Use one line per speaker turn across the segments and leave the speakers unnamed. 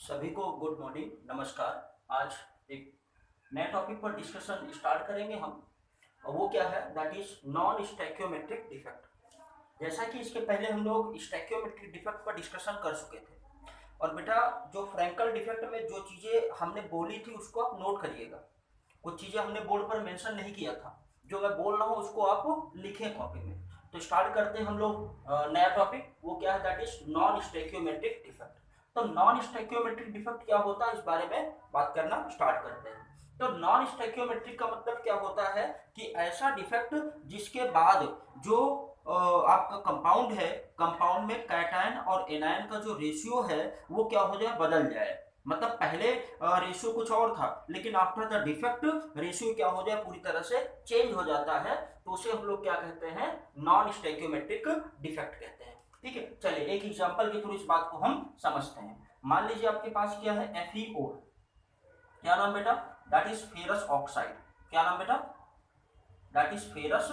सभी को good morning, नमस्कार। आज एक नए टॉपिक पर डिस्कशन स्टार्ट करेंगे हम, और वो क्या है, that is non stoichiometric defect. जैसा कि इसके पहले हम लोग स्टैक्योमेट्रिक डिफेक्ट पर डिस्कशन कर चुके थे। और बेटा, जो फ्रैंकल डिफेक्ट में जो चीज़ें हमने बोली थी उसको आप नोट करिएगा। कुछ चीज़ें हमने बोर्ड पर मेंशन नहीं किया था, जो मैं बोल रहा हूँ उसको आप लिखें कॉपी में। तो स्टार्ट करते हैं हम लोग नया टॉपिक। वो क्या है, that is non stoichiometric defect. तो नॉन स्टैक्योमेट्रिक डिफेक्ट क्या होता है, इस बारे में बात करना स्टार्ट करते हैं। तो नॉन स्टैक्योमेट्रिक का मतलब क्या होता है कि ऐसा डिफेक्ट जिसके बाद जो आपका कंपाउंड है, कंपाउंड में कैटायन और एनायन का जो रेशियो है वो क्या हो जाए, बदल जाए। मतलब पहले रेशियो कुछ और था, लेकिन आफ्टर द डिफेक्ट रेशियो क्या हो जाए, पूरी तरह से चेंज हो जाता है। तो उसे हम लोग क्या कहते हैं, नॉन स्टैक्योमेट्रिक डिफेक्ट कहते हैं। ठीक है, चलिए एक एग्जांपल के थ्रू इस बात को हम समझते हैं। मान लीजिए आपके पास क्या है, FeO। क्या नाम बेटा, दैट इज फेरस ऑक्साइड। क्या नाम बेटा, दैट इज फेरस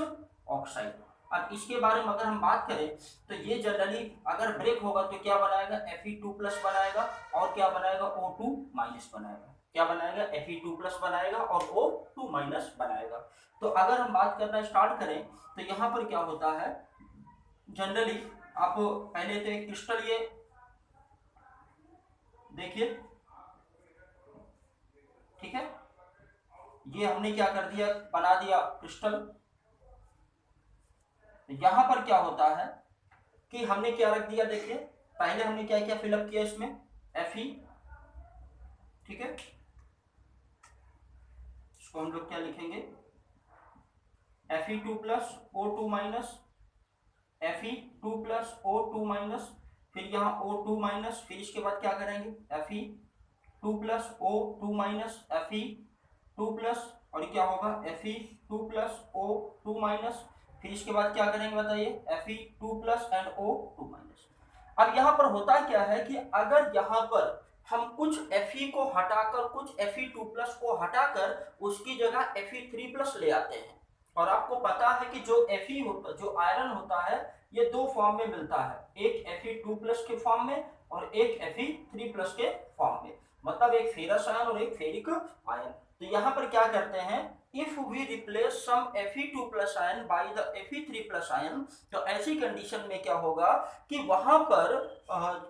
ऑक्साइड। अब इसके बारे में अगर हम बात करें तो ये जनरली अगर ब्रेक होगा तो क्या बनाएगा, Fe2+ बनाएगा, और क्या बनाएगा, O2- बनाएगा। क्या बनाएगा, Fe2+ बनाएगा और O2- बनाएगा। तो अगर हम बात करना स्टार्ट करें तो यहाँ पर क्या होता है, जनरली आप पहले तो एक क्रिस्टल ये देखिए, ठीक है, ये हमने क्या कर दिया, बना दिया क्रिस्टल। यहां पर क्या होता है कि हमने क्या रख दिया, देखिए पहले हमने क्या क्या फिलअप किया इसमें, Fe। ठीक है, इसको हम लोग क्या लिखेंगे, Fe2+O2-, Fe2+O2-, फिर यहाँ O2-, फिर इसके बाद क्या करेंगे, Fe2+O2-, Fe2+, और क्या होगा, Fe2+O2-, फिर इसके बाद क्या करेंगे बताइए, Fe2+ एंड O2-। अब यहाँ पर होता क्या है कि अगर यहाँ पर हम कुछ Fe को हटाकर, कुछ Fe2+ को हटाकर उसकी जगह Fe3+ ले आते हैं। और आपको पता है कि जो Fe होता, जो आयरन होता है, ये दो फॉर्म में मिलता है, एक Fe2+ के फॉर्म में और एक Fe3+ के फॉर्म में। मतलब एक फेरस आयन और एक फेरिक आयन। तो यहाँ पर क्या करते हैं, if we replace some Fe2+ ion by the Fe3+ ion, तो ऐसी कंडीशन में क्या होगा कि वहां पर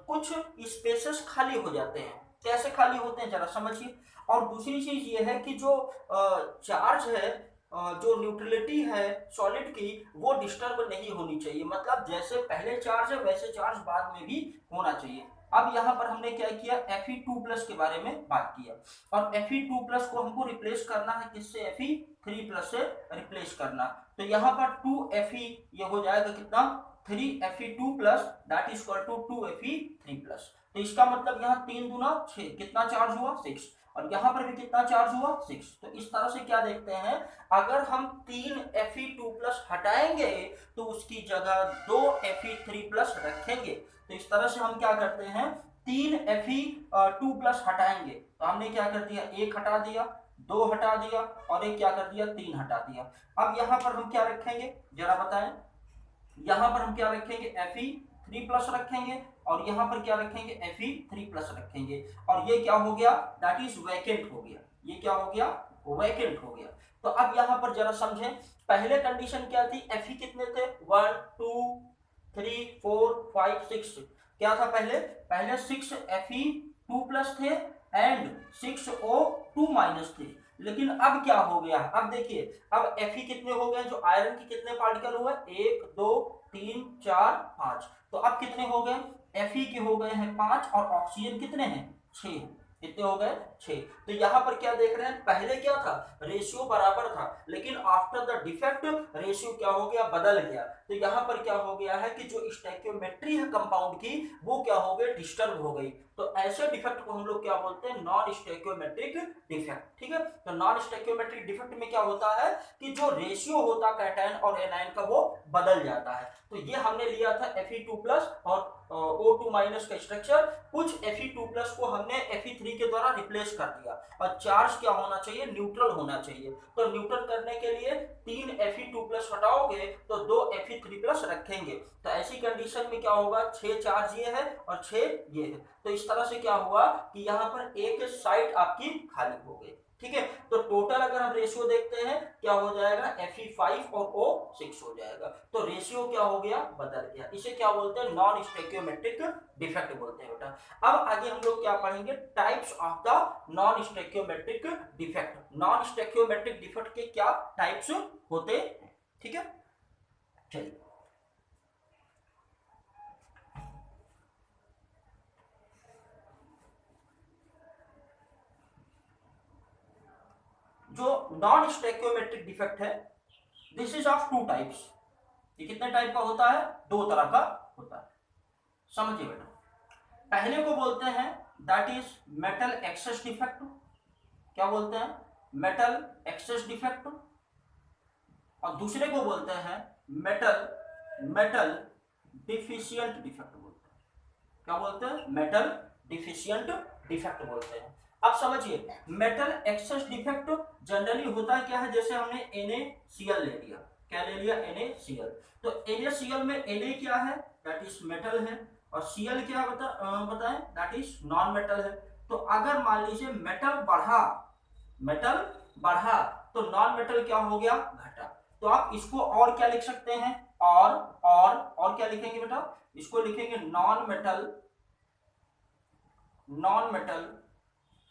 कुछ स्पेसेस खाली हो जाते हैं। कैसे खाली होते हैं जरा समझिए। और दूसरी चीज ये है कि जो चार्ज है, जो न्यूट्रलिटी है सॉलिड की, वो डिस्टर्ब नहीं होनी चाहिए। मतलब जैसे पहले चार्ज है वैसे चार्ज बाद में भी होना चाहिए। अब यहाँ पर हमने क्या किया, Fe2+ के बारे में बात किया, और Fe2+ को हमको रिप्लेस करना है किससे, Fe3+ से रिप्लेस करना। तो यहाँ पर 2Fe, ये हो जाएगा कितना, 3Fe2+, that is equal to 2Fe3+। तो इसका मतलब यहाँ 3 दूना 6, कितना चार्ज हुआ, 6। और यहाँ पर भी कितना चार्ज हुआ, 6। तो इस तरह से क्या देखते हैं, अगर हम 3 Fe2+ हटाएंगे तो उसकी जगह 2 Fe3+ रखेंगे। तो इस तरह से हम क्या करते हैं, 3 Fe2+ हटाएंगे तो हमने क्या कर दिया, एक हटा दिया, दो हटा दिया, और एक क्या कर दिया, 3 हटा दिया। अब यहाँ पर हम क्या रखेंगे जरा बताएं, यहाँ पर हम क्या रखेंगे, Fe3+ रखेंगे, और यहाँ पर क्या रखेंगे, Fe3+ रखेंगे। और ये क्या हो गया, दैट इज वैकेंट हो गया। ये क्या हो गया, वैकेंट हो गया। तो अब यहाँ पर जरा समझें, पहले कंडीशन क्या थी, Fe कितने थे, 1 2 3 4 5 6। क्या था पहले, पहले 6 Fe2+ थे एंड 6O2- थे। लेकिन अब क्या हो गया, अब देखिए, अब Fe कितने हो गए, जो आयरन के कितने पार्टिकल हुए, 1 2 3 4 5। तो अब कितने हो गए, Fe के हो गए हैं 5, और ऑक्सीजन कितने हैं, 6। कितने हो गए, 6। तो यहाँ पर क्या देख रहे हैं, पहले क्या था, रेशियो बराबर था, लेकिन आफ्टर द डिफेक्ट रेशियो क्या हो गया, बदल गया। तो यहाँ पर क्या हो गया है कि जो स्टैक्योमेट्री है कंपाउंड की, वो क्या हो गई, डिस्टर्ब हो गई। तो ऐसे डिफेक्ट को हम लोग क्या बोलते हैं, नॉन स्टैक्योमेट्रिक डिफेक्ट। ठीक है, तो नॉन स्टैक्योमेट्रिक डिफेक्ट में क्या होता है कि जो रेशियो होता है कैटायन और एनायन का, वो बदल जाता है। तो ये हमने लिया था Fe2+ और O2- का स्ट्रक्चर। कुछ Fe2+ को हमने Fe3 के द्वारा रिप्लेस कर दिया, और चार्ज क्या होना चाहिए, न्यूट्रल होना चाहिए। तो न्यूट्रल करने के लिए 3 Fe2+ हटाओगे तो 2 Fe3+ रखेंगे। तो ऐसी कंडीशन में क्या होगा, 6 चार्ज ये है और 6 ये है। तो इस इस तरह से क्या हुआ कि यहाँ पर एक साइट आपकी खाली हो गई। ठीक है, तो टोटल अगर हम रेशियो देखते हैं क्या हो जाएगा, Fe5 और O6 हो जाएगा। तो रेशियो क्या हो गया, बदल गया। इसे क्या बोलते हैं, नॉन स्टोइकियोमेट्रिक डिफेक्ट बोलते हैं बेटा। अब आगे हम लोग क्या पढ़ेंगे, types of the non stoichiometric defect. Non stoichiometric defect के क्या टाइप्स होते हैं। ठीक है, चलिए जो नॉन स्टोइकियोमेट्रिक डिफेक्ट है, this is of two types. ये कितने टाइप का होता है, दो तरह का होता है। समझिए बेटा, पहले को बोलते हैं that is metal excess defect. क्या बोलते हैं, मेटल एक्सेस डिफेक्ट। और दूसरे को बोलते हैं मेटल डिफिशियंट डिफेक्ट बोलते हैं। क्या बोलते हैं, मेटल डिफिशियंट डिफेक्ट बोलते हैं। अब समझिए, मेटल एक्सेस डिफेक्ट जनरली होता क्या है, जैसे हमने NaCl ले लिया। क्या ले लिया, NaCl। तो NaCl में Na क्या है, दैट इज मेटल है, और Cl क्या बताएं, दैट इज नॉन मेटल है। तो अगर मान लीजिए मेटल बढ़ा तो नॉन मेटल क्या हो गया, घटा। तो आप इसको और क्या लिख सकते हैं, और क्या लिखेंगे बेटा, इसको लिखेंगे नॉन मेटल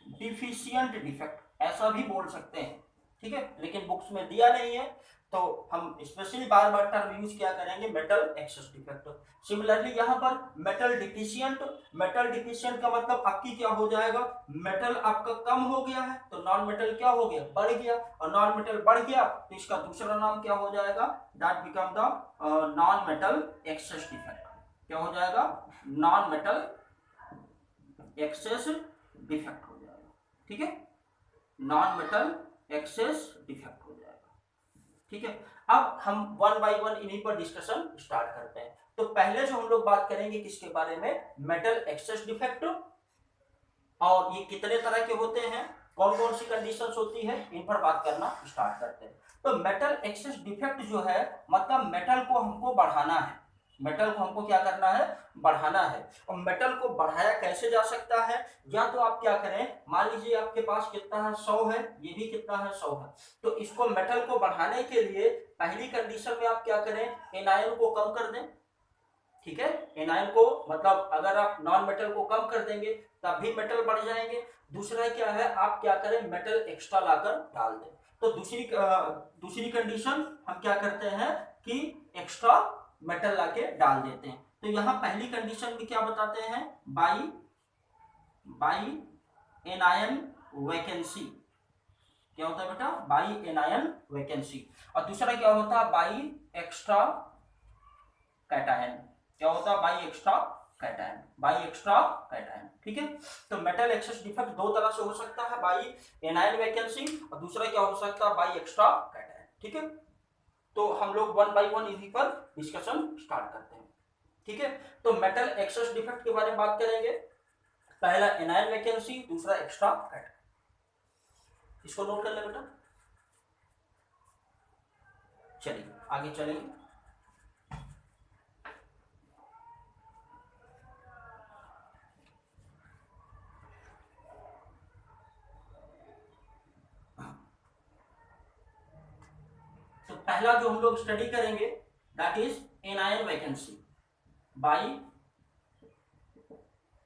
डिफिशियंट डिफेक्ट, ऐसा भी बोल सकते हैं। ठीक है, लेकिन बुक्स में दिया नहीं है, तो हम स्पेशली बार बार टर्म यूज क्या करेंगे, मेटल एक्सेस डिफेक्ट। सिमिलरली यहाँ पर मेटल डिफिशियंट का मतलब आपकी क्या हो जाएगा, मेटल आपका कम हो गया है तो नॉन मेटल क्या हो गया, बढ़ गया, और नॉन मेटल बढ़ गया तो इसका दूसरा नाम क्या हो जाएगा, that become the non metal excess defect. क्या हो जाएगा, नॉन मेटल एक्सेस डिफेक्ट हो जाएगा। ठीक है, नॉन मेटल एक्सेस डिफेक्ट हो जाएगा। ठीक है, अब हम वन बाय वन इन्हीं पर डिस्कशन स्टार्ट करते हैं। तो पहले जो हम लोग बात करेंगे किसके बारे में, मेटल एक्सेस डिफेक्ट, और ये कितने तरह के होते हैं, कौन कौन सी कंडीशंस होती है, इन पर बात करना स्टार्ट करते हैं। तो मेटल एक्सेस डिफेक्ट जो है, मतलब मेटल को हमको बढ़ाना है, मेटल को हमको क्या करना है, बढ़ाना है। और मेटल को बढ़ाया कैसे जा सकता है, या तो आप क्या करें, मान लीजिए आपके पास कितना है, 100 है, ये भी कितना है, 100 है। तो इसको मेटल को बढ़ाने के लिए पहली कंडीशन में आप क्या करें, एनायन को कम कर दें। ठीक है, एनायन को मतलब अगर आप नॉन मेटल को कम कर देंगे तब भी मेटल बढ़ जाएंगे। दूसरा क्या है, आप क्या करें, मेटल एक्स्ट्रा लाकर डाल दें। तो दूसरी कंडीशन हम क्या करते हैं कि एक्स्ट्रा मेटल लाके डाल देते हैं। तो यहां पहली कंडीशन में क्या बताते हैं, बाई एनायन वैकेंसी। क्या होता है बेटा, बाई एनायन वैकेंसी। और दूसरा क्या होता है, बाई एक्स्ट्रा कैटायन। क्या होता है, बाई एक्स्ट्रा कैटायन। ठीक है, तो मेटल एक्सेस डिफेक्ट दो तरह से हो सकता है, बाई एनायन वैकेंसी, और दूसरा क्या हो सकता है, बाई एक्स्ट्रा कैटायन। ठीक है, तो हम लोग वन बाय वन इसी पर डिस्कशन स्टार्ट करते हैं। ठीक है, तो मेटल एक्सेस डिफेक्ट के बारे में बात करेंगे। पहला एनायन वैकेंसी, दूसरा एक्स्ट्रा कैटायन। इसको नोट कर ले बेटा। चलिए आगे चलेंगे। तो पहला जो हम लोग स्टडी करेंगे that is anion vacancy, by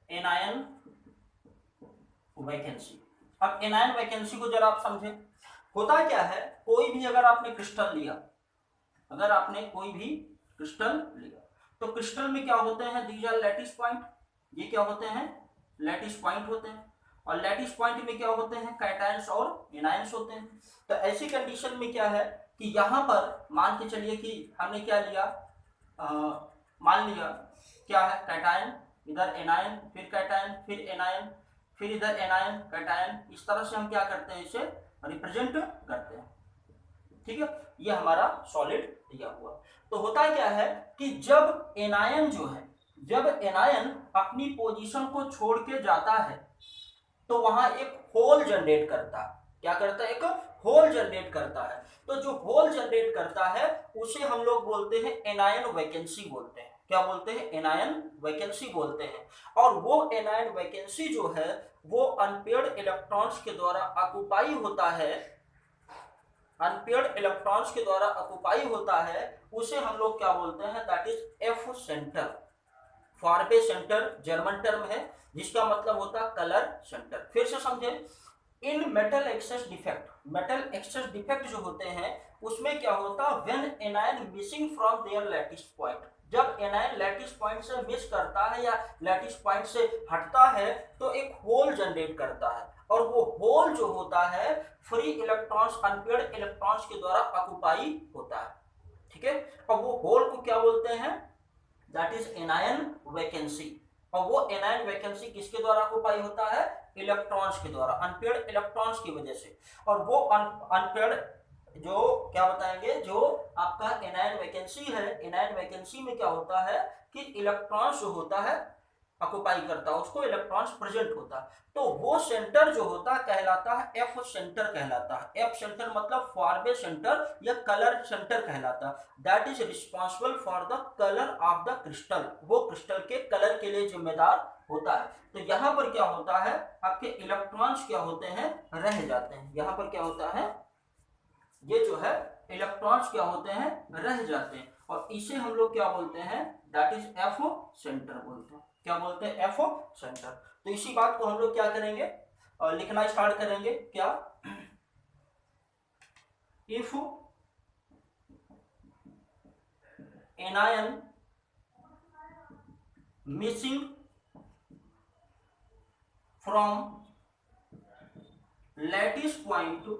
anion vacancy. अब एनायन वैकेंसी को जरा आप समझें, होता क्या है, कोई भी अगर आपने क्रिस्टल लिया, तो क्रिस्टल में क्या होते हैं, दीज आर लैटिस पॉइंट। ये क्या होते हैं, लैटिस पॉइंट होते हैं। और लैटिस पॉइंट में क्या होते हैं, कैटायंस और एनायंस होते हैं। तो ऐसी कंडीशन में क्या है कि यहां पर मान के चलिए कि हमने क्या लिया, मान लिया क्या है, कैटायन, इधर एनायन, फिर कैटायन, फिर एनायन, फिर इधर एनायन कैटायन। इस तरह से हम क्या करते हैं, इसे रिप्रेजेंट करते हैं। ठीक है, ये हमारा सॉलिड दिया हुआ। तो होता क्या है कि जब एनायन अपनी पोजीशन को छोड़ के जाता है तो वहां एक होल जनरेट करता है। क्या करता है, एक होल जनरेट करता है। तो जो होल जनरेट करता है उसे हम लोग बोलते हैं एनायन वैकेंसी बोलते हैं। क्या बोलते हैं, एनायन वैकेंसी बोलते हैं। और वो एनायन वैकेंसी जो है वो अनपेयर्ड इलेक्ट्रॉन्स के द्वारा ऑक्युपाई होता है, अनपेयर्ड इलेक्ट्रॉन्स के द्वारा ऑक्युपाई होता है, उसे हम लोग क्या बोलते हैं, दैट इज एफ सेंटर। फारबे सेंटर जर्मन टर्म है जिसका मतलब होता है कलर सेंटर। फिर से समझे, in metal excess defect, metal excess defect जो होते हैं उसमें क्या होता है, when anion missing from their lattice point, जब एनायन लैटिस पॉइंट से मिस करता है या लैटिस पॉइंट से हटता है तो एक होल जनरेट करता है, और वो होल जो होता है फ्री इलेक्ट्रॉन्स, अनपेयर्ड इलेक्ट्रॉन्स के द्वारा ऑक्युपाई होता है, ठीक है। और वो होल को क्या बोलते हैं, दैट इज एनायन वैकेंसी। और वो एनायन वैकेंसी किसके द्वारा ऑक्युपाई होता है, इलेक्ट्रॉन्स के द्वारा, अनपेयर्ड इलेक्ट्रॉन्स की वजह से। और वो अनपेयर्ड जो क्या बताएंगे, जो आपका एनायन वैकेंसी है, एनायन वैकेंसी में क्या होता है कि इलेक्ट्रॉन्स जो होता है ऑक्युपाई करता है, उसको इलेक्ट्रॉन्स प्रेजेंट होता है, तो वो सेंटर जो होता है कहलाता है एफ सेंटर कहलाता है। एफ सेंटर मतलब फारबे सेंटर या कलर सेंटर कहलाता है। That is responsible for the colour of the crystal, वो क्रिस्टल के कलर के लिए जिम्मेदार होता है। तो यहाँ पर क्या होता है, आपके इलेक्ट्रॉन्स क्या होते हैं, रह जाते हैं। यहाँ पर क्या होता है, ये जो है इलेक्ट्रॉन्स क्या होते हैं, रह जाते हैं, और इसे हम लोग क्या बोलते हैं, दैट इज एफ सेंटर बोलते हैं। क्या बोलते हैं, एफ सेंटर। तो इसी बात को हम लोग क्या करेंगे, लिखना स्टार्ट करेंगे। क्या, if anion missing from lattice point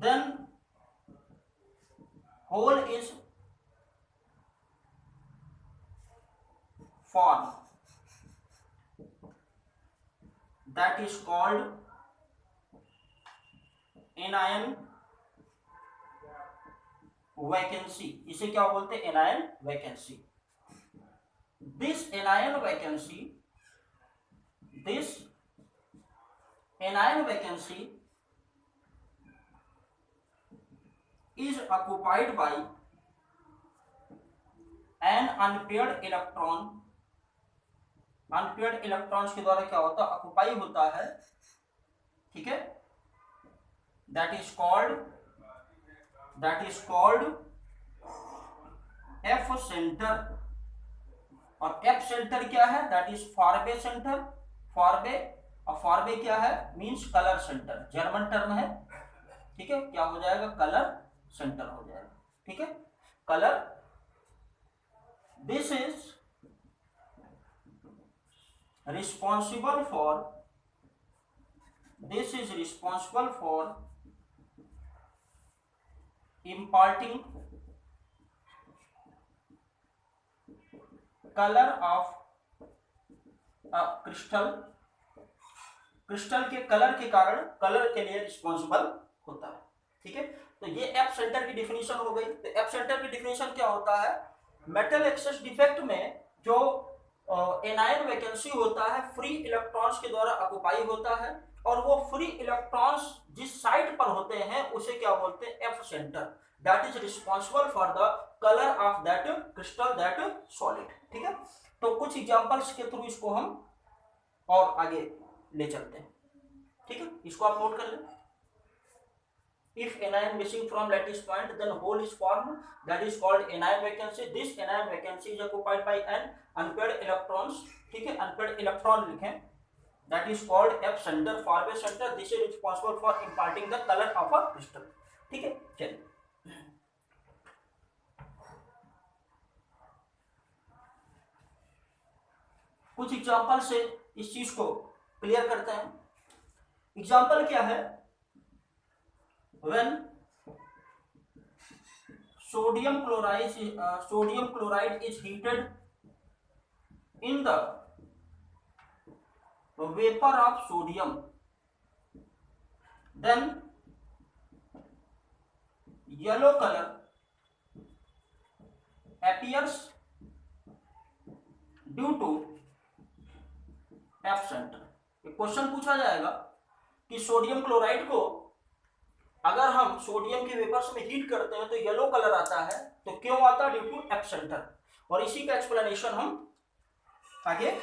then hole is formed, that is called anion vacancy। इसे क्या बोलते हैं, anion vacancy। this anion vacancy, this anion vacancy is occupied by an unpaired electron, unpaired electrons के द्वारा क्या होता है, occupy होता है, ठीक है। That is called F centre. और एफ सेंटर क्या है, दैट इज फारबे सेंटर। फारबे, और फारबे क्या है, means colour centre, German term है, ठीक है। क्या हो जाएगा, कलर सेंटर हो जाएगा, ठीक है, colour. This is responsible for imparting color of a crystal, crystal के कलर के कारण, कलर के लिए रिस्पॉन्सिबल होता है, ठीक है। तो ये एफ सेंटर की डिफिनीशन हो गई। तो एफ सेंटर की डिफिनीशन क्या होता है, मेटल एक्सेस डिफेक्ट में जो एनायन वैकेंसी होता है फ्री इलेक्ट्रॉन्स के द्वारा ऑक्युपाई होता है, और वो फ्री इलेक्ट्रॉन्स जिस साइड पर होते हैं उसे क्या बोलते हैं, F centre. That is responsible for the colour of that crystal, that solid, ठीक है। तो कुछ एग्जांपल्स के थ्रू इसको हम और आगे ले चलते हैं, ठीक है। इसको आप नोट कर लें। If anion missing from lattice point, then hole is formed, that is called anion vacancy. This anion vacancy is occupied by an unpaired electrons, ठीक है, unpaired electron लिखें, that is called F center, Farbe center. This is responsible for imparting the color of a crystal, ठीक है। चलिए कुछ example से इस चीज को क्लियर करते हैं। एग्जांपल क्या है, when sodium chloride is heated in the vapor of sodium, then yellow color appears due to F center। Question पूछा जाएगा कि सोडियम क्लोराइड को अगर हम सोडियम के वेपर्स में हीट करते हैं तो येलो कलर आता है, तो क्यों आता है? Due to F centre. और इसी का एक्सप्लेनेशन हम आगे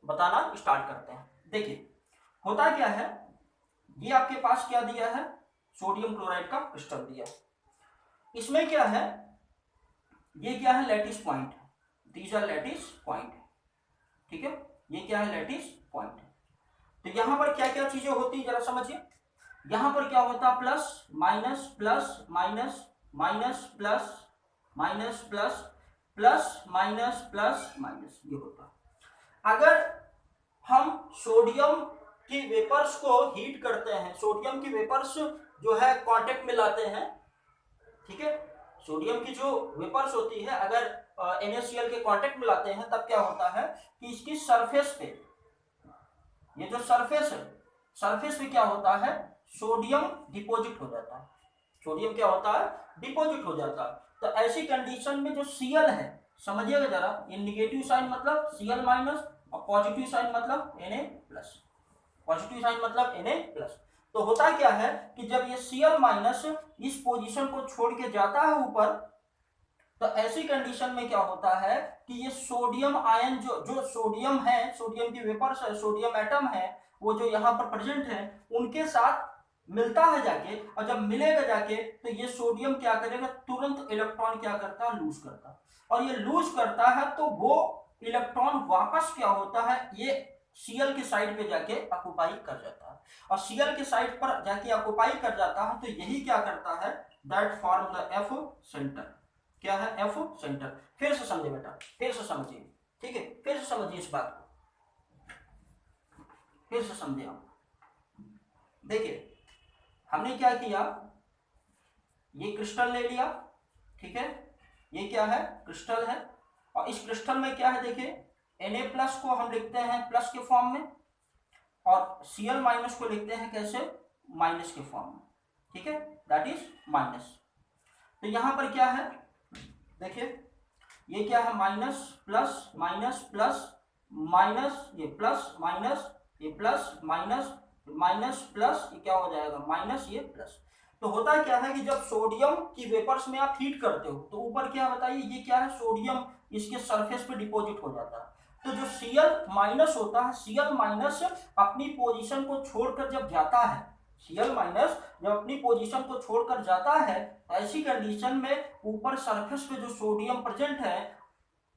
बताना स्टार्ट करते हैं। देखिए होता क्या है, ये आपके पास क्या दिया है, सोडियम क्लोराइड का क्रिस्टल दिया। इसमें क्या है, ये क्या है, lattice point, these are lattice point, ठीक है, ये क्या है, लैटिस पॉइंट। तो यहां पर क्या क्या चीजें होती है जरा समझिए। यहां पर क्या होता है, plus minus plus minus minus plus minus plus plus minus plus minus, ये होता। अगर हम सोडियम की वेपर्स को हीट करते हैं, सोडियम की वेपर्स जो है कांटेक्ट में लाते हैं, ठीक है, सोडियम की जो वेपर्स होती है अगर NaCl के कांटेक्ट में लाते हैं, तब क्या होता है कि इसकी सरफेस पे, ये जो सरफेस है, सरफेस पे क्या होता है, सोडियम डिपॉजिट हो जाता है। सोडियम क्या होता है, डिपॉजिट हो जाता है। तो ऐसी कंडीशन में जो Cl है, समझिएगा जरा, ये निगेटिव साइन मतलब Cl माइनस और पॉजिटिव साइन मतलब Na प्लस, पॉजिटिव साइन मतलब Na प्लस। तो होता क्या है कि जब ये Cl माइनस इस पोजीशन को छोड़ के जाता है ऊपर, तो ऐसी कंडीशन में क्या होता है कि ये सोडियम आयन जो सोडियम है, सोडियम की वेपर्स है, सोडियम एटम है, वो जो यहाँ पर प्रेजेंट है, उनके साथ मिलता है जाके, और जब मिलेगा जाके तो ये सोडियम क्या करेगा, तुरंत इलेक्ट्रॉन क्या करता है, लूज करता है। और ये लूज करता है तो वो इलेक्ट्रॉन वापस क्या होता है, ये Cl के साइड पे जाके ऑक्युपाई कर जाता है। और Cl के साइड पर जाके ऑक्युपाई कर जाता है, तो यही क्या करता है, that form the F centre. क्या है, एफ सेंटर। फिर से समझे बेटा, फिर से समझिए, ठीक है, फिर से समझिए इस बात को, फिर से समझिए आप। देखिए हमने क्या किया, ये क्रिस्टल ले लिया, ठीक है, ये क्या है, क्रिस्टल है, और इस क्रिस्टल में क्या है, देखिए Na प्लस को हम लिखते हैं प्लस के फॉर्म में, और Cl माइनस को लिखते हैं कैसे, माइनस के फॉर्म में, ठीक है, दैट इज माइनस। तो यहां पर क्या है, देखिए ये क्या है, minus plus minus plus minus, ये प्लस माइनस, ये प्लस माइनस माइनस प्लस, ये क्या हो जाएगा, माइनस, ये प्लस। तो होता क्या है कि जब सोडियम की वेपर्स में आप हीट करते हो, तो ऊपर क्या बताइए, ये क्या है, सोडियम इसके सरफेस पे डिपॉजिट हो जाता है। तो जो Cl माइनस होता है, Cl माइनस अपनी पोजीशन को छोड़कर जब जाता है, Cl माइनस जब अपनी पोजीशन को छोड़कर जाता है, ऐसी कंडीशन में ऊपर सरफेस पे जो सोडियम प्रेजेंट है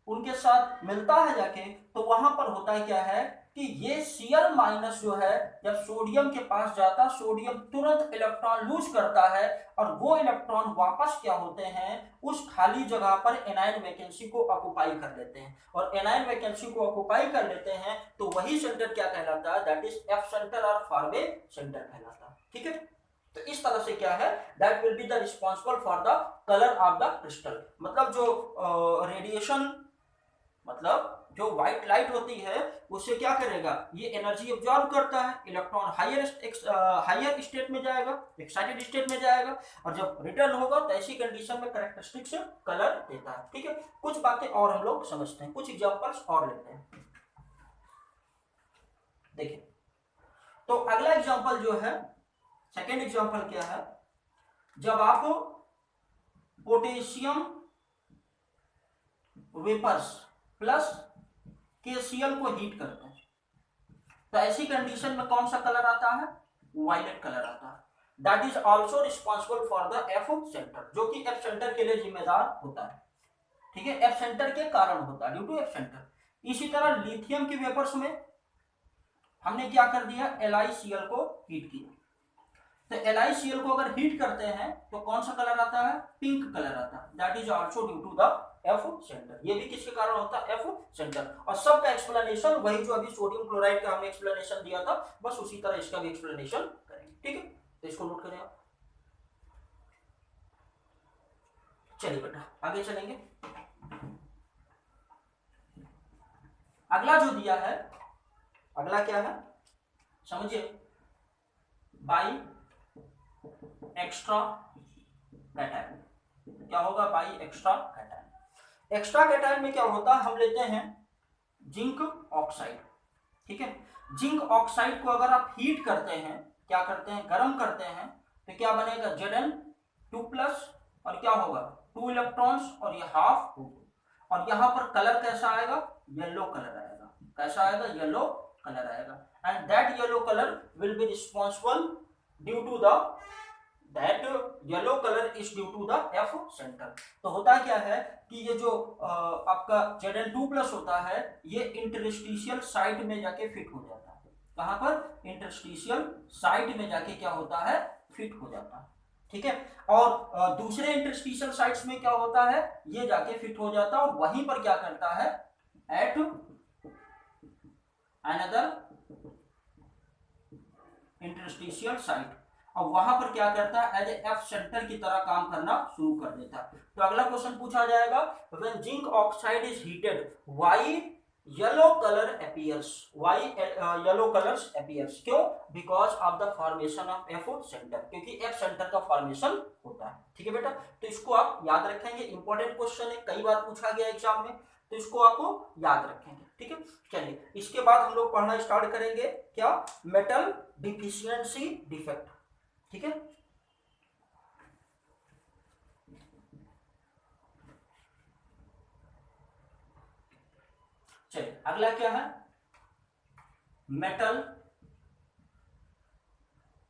उनके साथ मिलता है जाके, तो वहां पर होता है क्या है कि ये Cl माइनस जो है जब सोडियम के पास जाता, सोडियम तुरंत इलेक्ट्रॉन लूज करता है, और वो इलेक्ट्रॉन वापस क्या होते हैं, उस खाली जगह पर एनायन वैकेंसी को ऑक्युपाई कर लेते हैं। और एनायन वैकेंसी को ऑक्युपाई कर लेते हैं तो वही सेंटर क्या कहलाता है, दैट इज एफ सेंटर और फारवे सेंटर कहलाता है, ठीक है। तो इस तरह से क्या है, that will be the responsible for the colour of the crystal. मतलब जो रेडिएशन, मतलब जो व्हाइट लाइट होती है उससे क्या करेगा, ये एनर्जी एब्जॉर्ब करता है, इलेक्ट्रॉन हायर स्टेट में जाएगा, एक्साइटेड स्टेट में जाएगा, और जब रिटर्न होगा तो ऐसी कंडीशन में कैरेक्टरिस्टिक से कलर देता है, ठीक है। कुछ बातें और हम लोग समझते हैं, कुछ एग्जांपल्स और लेते हैं। देखिए तो अगला एग्जांपल जो है, सेकेंड एग्जांपल क्या है, जब आप पोटेशियम वेपर्स प्लस KCl को हीट करते हैं, तो ऐसी कंडीशन में कौन सा कलर आता है, वायलेट कलर आता है। That is also responsible for the F centre, जो कि एफ सेंटर के लिए जिम्मेदार होता है, ठीक है, एफ सेंटर के कारण होता है, ड्यू टू एफ सेंटर। इसी तरह लिथियम की वेपर्स में हमने क्या कर दिया, LiCl को हीट किया, तो LiCl को अगर हीट करते हैं तो कौन सा कलर आता है, पिंक कलर आता है। That is also due to the F centre. ये भी किसके कारण होता है, एफ सेंटर। और सबका एक्सप्लेनेशन वही जो अभी सोडियम क्लोराइड का हमने एक्सप्लेनेशन दिया था, बस उसी तरह इसका भी एक्सप्लेनेशन करेंगे, ठीक है। तो इसको नोट करें आप। चलिए बेटा आगे चलेंगे। अगला जो दिया है, अगला क्या है समझिए, बाई एक्स्ट्रा कैटायन। क्या होगा, by extra cation. Extra cation में क्या होता है, हम लेते हैं जिंक ऑक्साइड, ठीक है। जिंक ऑक्साइड को अगर आप हीट करते हैं, क्या करते हैं, गर्म करते हैं, तो क्या बनेगा Zn2+ और क्या होगा 2 इलेक्ट्रॉन्स और ये हाफ O2। और यहाँ पर कलर कैसा आएगा, येलो कलर आएगा। कैसा आएगा, येलो कलर आएगा। And that yellow colour will be responsible due to the that yellow colour is due to the F centre. तो होता क्या है कि ये जो आपका Zn2+ होता है ये इंटरस्टिशियल साइट में जाके फिट हो जाता है। कहां पर, इंटरस्टिशियल साइट में जाके क्या होता है, फिट हो जाता है। ठीक है, और दूसरे इंटरस्टिशियल साइट्स में क्या होता है, ये जाके फिट हो जाता है और वहीं पर क्या करता है, एट अनदर इंटरस्टिशियल साइट, और वहां पर क्या करता है, एज एफ सेंटर की तरह काम करना शुरू कर देता है। तो अगला क्वेश्चन पूछा जाएगा, when zinc oxide is heated why yellow colour appears, why yellow colours appears, क्यों, because of the formation of F centre, क्योंकि एफ सेंटर का फॉर्मेशन होता है। ठीक है बेटा, तो इसको आप याद रखेंगे, इंपॉर्टेंट क्वेश्चन है, कई बार पूछा गया एग्जाम में, तो इसको आपको याद रखेंगे। ठीक है, चलिए इसके बाद हम लोग पढ़ना स्टार्ट करेंगे क्या, मेटल डिफिशियंसी डिफेक्ट। ठीक है, चलिए अगला क्या है, मेटल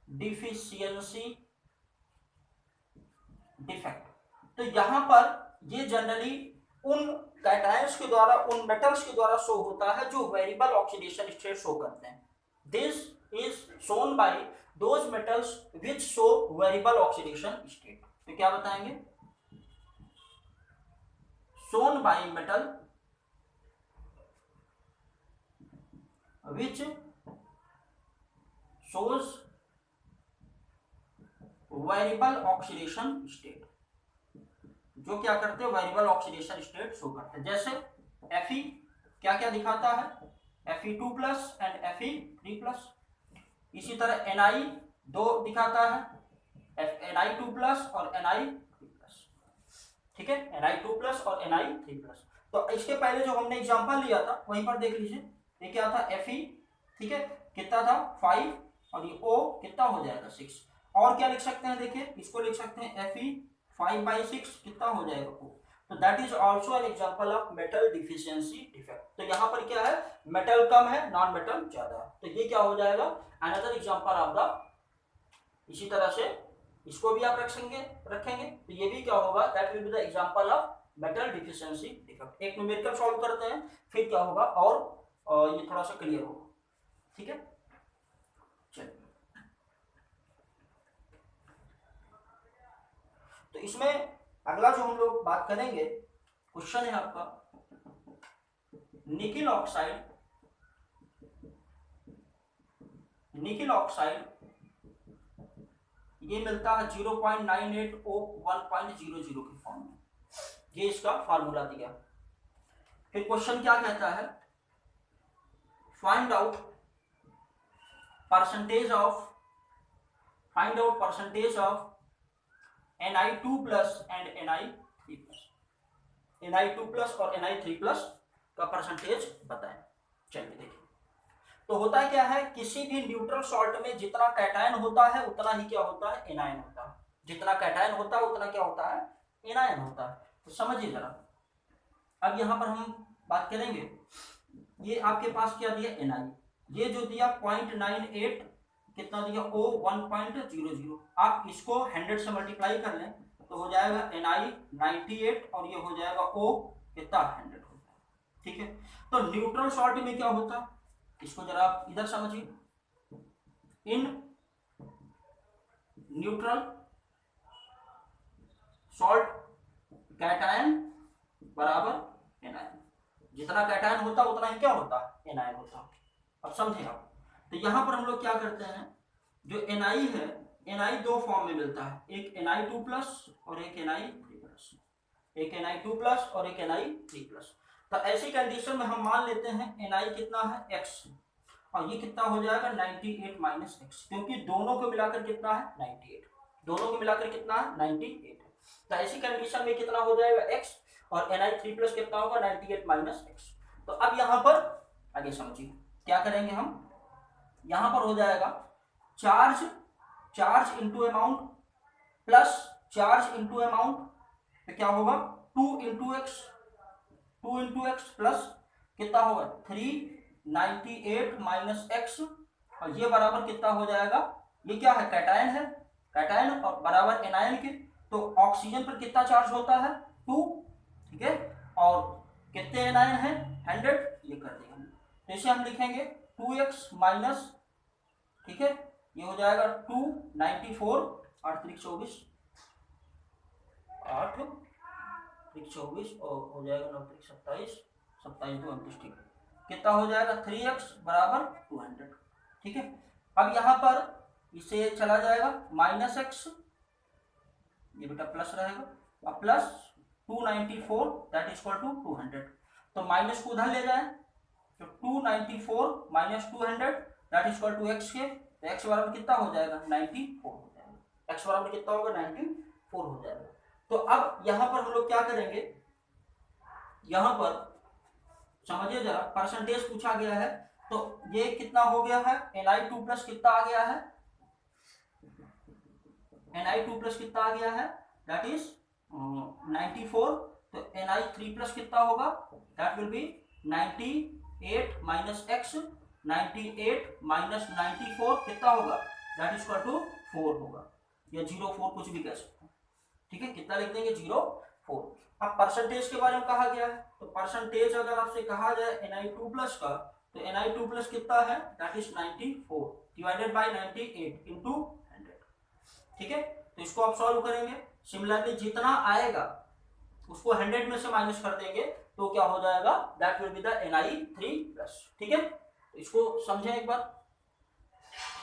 डिफिशियंसी डिफेक्ट। तो यहां पर ये जनरली उन कैटायंस के द्वारा, उन मेटल्स के द्वारा शो होता है जो वेरिएबल ऑक्सीडेशन स्टेट शो करते हैं। This is shown by those metals which show variable oxidation state. तो क्या बताएंगे, shown by metal which shows variable oxidation state, जो क्या करते हैं, वेरिएबल ऑक्सीडेशन स्टेट शो करते हैं। जैसे Fe क्या क्या दिखाता है, Fe2+ एंड Fe3+। इसी तरह Na दो दिखाता है, Ni2+ और Ni3+। ठीक है, Ni2+ और Ni3+। तो इसके पहले जो हमने एग्जांपल लिया था वहीं पर देख लीजिए, ये क्या था Fe, ठीक है, कितना था 5 और ये O कितना हो जाएगा 6। और क्या लिख सकते हैं, देखिए इसको लिख सकते हैं Fe 5/6 कितना हो जाएगा O। तो that is also an example of metal deficiency defect. तो यहाँ पर क्या है, मेटल कम है, नॉन मेटल ज्यादा है, तो ये क्या हो जाएगा, अनदर एग्जांपल ऑफ द। इसी तरह से इसको भी आप रखेंगे तो ये भी क्या होगा, that will be the example of metal deficiency defect. एक न्यूमेरिकल सॉल्व करते हैं, फिर क्या होगा और ये थोड़ा सा क्लियर होगा। ठीक है, चलिए तो इसमें अगला जो हम लोग बात करेंगे, क्वेश्चन है आपका, निकिल ऑक्साइड ये मिलता है 0.98O 1.00 के फॉर्म में, ये इसका फार्मूला दिया। फिर क्वेश्चन क्या कहता है, find out percentage of Na2+ and Na3+, Na2+ और Na3+ का परसेंटेज बताएं। चलिए देखिए, तो होता क्या है, किसी भी न्यूट्रल सॉल्ट में जितना कैटायन होता है उतना ही क्या होता है, एनायन होता है। जितना कैटायन होता है उतना क्या होता है, एनायन होता है। तो समझिए जरा, अब यहां पर हम बात करेंगे, ये आपके पास क्या दिया, Na, ये जो दिया 0.98 कितना दिया, O 1.00। आप इसको 100 से मल्टीप्लाई कर लें तो हो जाएगा Na 98 और ये हो जाएगा O कितना 100 होता है। ठीक है, तो न्यूट्रल सॉल्ट में क्या होता है, इसको जरा आप इधर समझिए, इन न्यूट्रल सॉल्ट कैटायन बराबर एनायन, जितना कैटायन होता उतना ही क्या होता, एनायन होता। अब समझे आप, तो यहां पर हम लोग क्या करते हैं, जो Na है, Na दो फॉर्म में मिलता है, एक Na2+ और एक Na3+, एक Na2+ और एक Na3+। तो ऐसी कंडीशन में हम मान लेते हैं Na कितना है x, और ये कितना हो जाएगा 98 - x, क्योंकि दोनों को मिलाकर कितना है 98, दोनों को मिलाकर कितना है 98 है। तो ऐसी कंडीशन में कितना हो जाएगा x और Na3+ कितना होगा 98 - x। तो अब यहां पर आगे समझिए क्या करेंगे हम, यहां पर हो जाएगा charge into amount plus charge into amount, तो क्या होगा 2 इंटू एक्स प्लस कितना होगा 398 माइनस एक्स, और ये बराबर कितना हो जाएगा, ये क्या है कैटायन है, कैटायन और बराबर एनायन के, तो ऑक्सीजन पर कितना चार्ज होता है 2, ठीक है, और कितने एनायन है 100, ये कर देंगे हम। तो इसे हम लिखेंगे 2x माइनस, ठीक है, ये हो जाएगा 294, 8 3 24, 8 3 24 और हो जाएगा 9 3 27, 27 2 29, ठीक है, कितना हो जाएगा 3x बराबर 200, ठीक है। अब यहाँ पर इसे चला जाएगा माइनस एक्स, ये बेटा प्लस रहेगा, अब plus 294 that is equal to 200, तो माइनस को उधर ले जाए, तो 294 minus 200 that is equal to x के, तो एक्स बराबर कितना हो जाएगा 94 हो जाएगा, एक्स बराबर कितना होगा 94 हो जाएगा। तो अब यहां पर हम लोग क्या करेंगे, यहां पर समझिए जरा, परसेंटेज पूछा गया है, तो ये कितना हो गया है Na2 प्लस कितना आ गया है, Na2 प्लस कितना आ गया है दैट इज 94, तो Na3 प्लस कितना होगा that will be 98 minus x, 98 minus 94 कितना होगा दैट इज इक्वल टू 4 होगा, या 04 कुछ भी कह सकते हैं, ठीक है, कितना लिख देंगे 04। अब परसेंटेज के बारे में कहा गया है, तो परसेंटेज अगर आपसे कहा जाए Na2 प्लस का, तो Na2 प्लस कितना है that is 94 divided by 98 into 100, ठीक है, तो इसको आप सॉल्व करेंगे, सिमिलरली जितना आएगा उसको 100 में से माइनस कर देंगे, तो क्या हो जाएगा that will be the Na3 plus, ठीक है, तो इसको समझें एक बार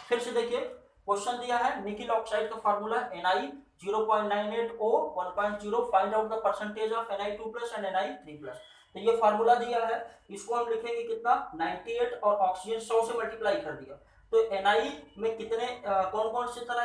फिर से। देखिए क्वेश्चन दिया है निकिल ऑक्साइड का formula Na 0.98O 1.0, find out the percentage of Na2 plus and Na3 plus, तो ये फार्मूला दिया है, इसको हम लिखेंगे कितना 98 और ऑक्सीजन 100 से मल्टीप्लाई कर दिया, तो Na में कितने कौन कौन से तरह